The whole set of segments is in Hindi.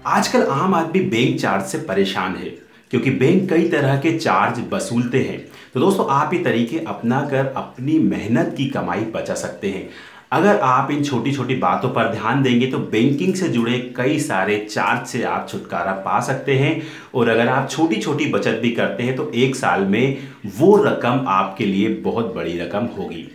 आजकल आम आदमी बैंक चार्ज से परेशान है क्योंकि बैंक कई तरह के चार्ज वसूलते हैं। तो दोस्तों, आप ये तरीके अपना कर अपनी मेहनत की कमाई बचा सकते हैं। अगर आप इन छोटी छोटी बातों पर ध्यान देंगे तो बैंकिंग से जुड़े कई सारे चार्ज से आप छुटकारा पा सकते हैं। और अगर आप छोटी छोटी बचत भी करते हैं तो एक साल में वो रकम आपके लिए बहुत बड़ी रकम होगी।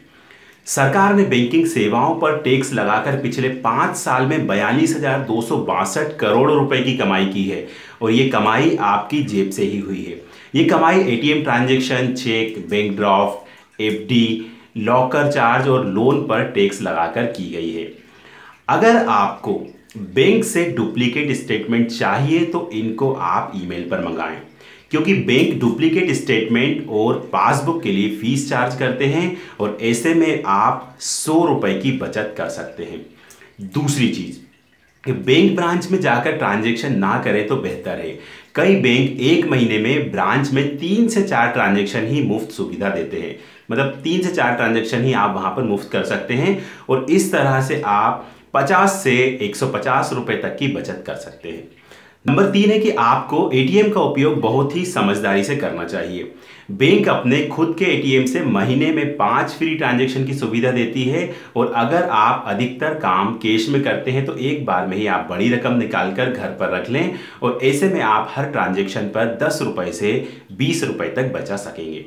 सरकार ने बैंकिंग सेवाओं पर टैक्स लगाकर पिछले 5 साल में 42,262 करोड़ रुपए की कमाई की है और ये कमाई आपकी जेब से ही हुई है। ये कमाई ATM transaction, cheque, bank draft, FD, locker charge और लोन पर टैक्स लगाकर की गई है। अगर आपको बैंक से डुप्लीकेट स्टेटमेंट चाहिए तो इनको आप ईमेल पर मंगाएं, क्योंकि बैंक डुप्लीकेट स्टेटमेंट और पासबुक के लिए फीस चार्ज करते हैं और ऐसे में आप 100 रुपए की बचत कर सकते हैं। दूसरी चीज, बैंक ब्रांच में जाकर ट्रांजैक्शन ना करें तो बेहतर है। कई बैंक एक महीने में ब्रांच में 3 से 4 ट्रांजैक्शन ही मुफ्त सुविधा देते हैं। मतलब 3 से 4 ट्रांजैक्शन ही आप वहां पर मुफ्त कर सकते हैं और इस तरह से आप 50 से 150 रुपए तक की बचत कर सकते हैं। नंबर 3 है कि आपको एटीएम का उपयोग बहुत ही समझदारी से करना चाहिए। बैंक अपने खुद के एटीएम से महीने में 5 फ्री ट्रांजैक्शन की सुविधा देती है और अगर आप अधिकतर काम कैश में करते हैं तो एक बार में ही आप बड़ी रकम निकालकर घर पर रख लें और ऐसे में आप हर ट्रांजैक्शन पर 10 रुपए से 20 रुपए तक बचा सकेंगे।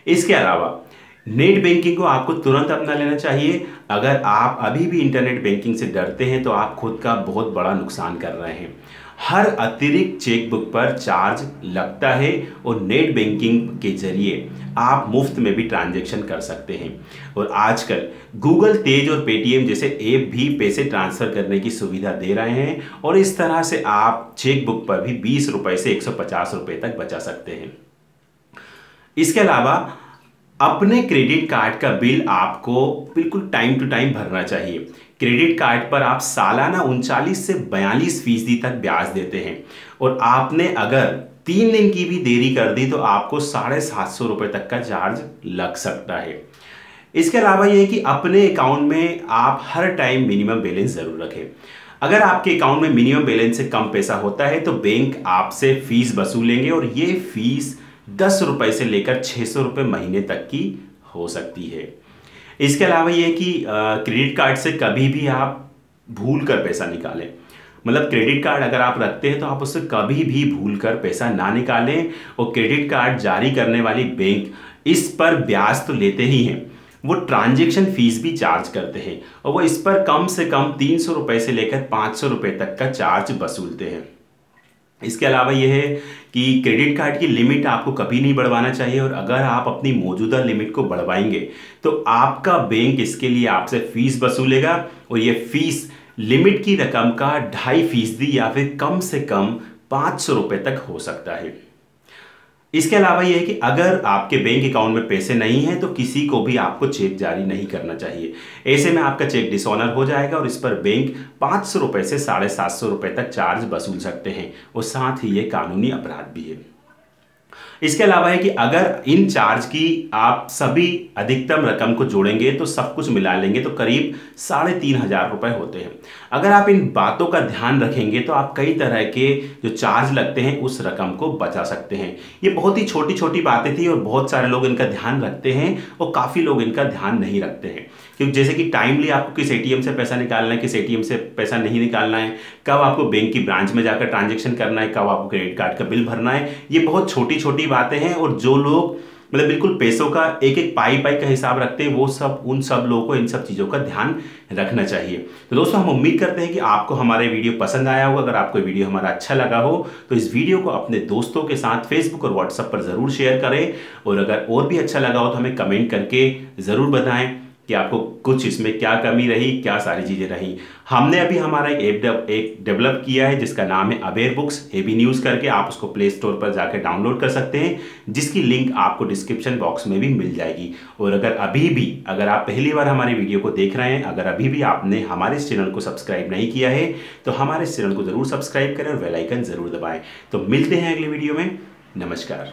इसके अलावा नेट बैंकिंग को आपको तुरंत अपना लेना चाहिए। अगर आप अभी भी इंटरनेट बैंकिंग से डरते हैं तो आप खुद का बहुत बड़ा नुकसान कर रहे हैं। हर अतिरिक्त चेकबुक पर चार्ज लगता है और नेट बैंकिंग के जरिए आप मुफ्त में भी ट्रांजैक्शन कर सकते हैं। और आजकल गूगल, तेज और पेटीएम जैसे ऐप भी पैसे ट्रांसफर करने की सुविधा दे रहे हैं और इस तरह से आप चेकबुक पर भी 20 रुपए से 150 रुपए तक बचा सकते हैं। इसके अलावा अपने क्रेडिट कार्ड का बिल आपको बिल्कुल टाइम टू टाइम भरना चाहिए। क्रेडिट कार्ड पर आप सालाना 39 से 42% तक ब्याज देते हैं और आपने अगर 3 दिन की भी देरी कर दी तो आपको 750 रुपए तक का चार्ज लग सकता है। इसके अलावा यह है कि अपने अकाउंट में आप हर टाइम मिनिमम बैलेंस जरूर रखें। अगर आपके अकाउंट में मिनिमम बैलेंस से कम पैसा होता है तो बैंक आपसे फीस वसूलेंगे और ये फीस 10 रुपए से लेकर 600 रुपए महीने तक की हो सकती है। इसके अलावा यह है कि क्रेडिट कार्ड से कभी भी आप भूल कर पैसा निकालें। मतलब क्रेडिट कार्ड अगर आप रखते हैं तो आप उससे कभी भी भूल कर पैसा ना निकालें और क्रेडिट कार्ड जारी करने वाली बैंक इस पर ब्याज तो लेते ही हैं, वो ट्रांजैक्शन फीस भी चार्ज करते हैं और वो इस पर कम से कम 300 रुपए से लेकर 500 रुपए तक का चार्ज वसूलते हैं। इसके अलावा यह है कि क्रेडिट कार्ड की लिमिट आपको कभी नहीं बढ़वाना चाहिए और अगर आप अपनी मौजूदा लिमिट को बढ़वाएंगे तो आपका बैंक इसके लिए आपसे फीस वसूलेगा और यह फीस लिमिट की रकम का 2.5% या फिर कम से कम 500 रुपए तक हो सकता है। इसके अलावा यह है कि अगर आपके बैंक अकाउंट में पैसे नहीं हैं तो किसी को भी आपको चेक जारी नहीं करना चाहिए। ऐसे में आपका चेक डिसऑनर हो जाएगा और इस पर बैंक 500 रुपए से 750 रुपए तक चार्ज वसूल सकते हैं और साथ ही ये कानूनी अपराध भी है। इसके अलावा है कि अगर इन चार्ज की आप सभी अधिकतम रकम को जोड़ेंगे तो सब कुछ मिला लेंगे तो करीब 3,500 रुपए होते हैं। अगर आप इन बातों का ध्यान रखेंगे तो आप कई तरह के जो चार्ज लगते हैं उस रकम को बचा सकते हैं। ये बहुत ही छोटी छोटी बातें थी और बहुत सारे लोग इनका ध्यान रखते हैं और काफ़ी लोग इनका ध्यान नहीं रखते हैं। क्योंकि जैसे कि टाइमली आपको किस एटीएम से पैसा निकालना है, किस एटीएम से पैसा नहीं निकालना है, कब आपको बैंक की ब्रांच में जाकर ट्रांजैक्शन करना है, कब आपको क्रेडिट कार्ड का बिल भरना है, ये बहुत छोटी छोटी बातें हैं। और जो लोग मतलब बिल्कुल पैसों का एक एक पाई का हिसाब रखते हैं वो सब उन सब लोगों को इन सब चीज़ों का ध्यान रखना चाहिए। तो दोस्तों, हम उम्मीद करते हैं कि आपको हमारे वीडियो पसंद आया होगा। अगर आपको वीडियो हमारा अच्छा लगा हो तो इस वीडियो को अपने दोस्तों के साथ फेसबुक और व्हाट्सएप पर ज़रूर शेयर करें और अगर और भी अच्छा लगा हो तो हमें कमेंट करके ज़रूर बताएं कि आपको कुछ इसमें क्या कमी रही, क्या सारी चीज़ें रही। हमने अभी हमारा एक डेवलप किया है जिसका नाम है अवेयर बुक्स एबी न्यूज़ करके। आप उसको प्ले स्टोर पर जाकर डाउनलोड कर सकते हैं, जिसकी लिंक आपको डिस्क्रिप्शन बॉक्स में भी मिल जाएगी। और अगर आप पहली बार हमारे वीडियो को देख रहे हैं, अगर अभी भी आपने हमारे इस चैनल को सब्सक्राइब नहीं किया है तो हमारे इस चैनल को ज़रूर सब्सक्राइब करें और बेल आइकन ज़रूर दबाएँ। तो मिलते हैं अगले वीडियो में। नमस्कार।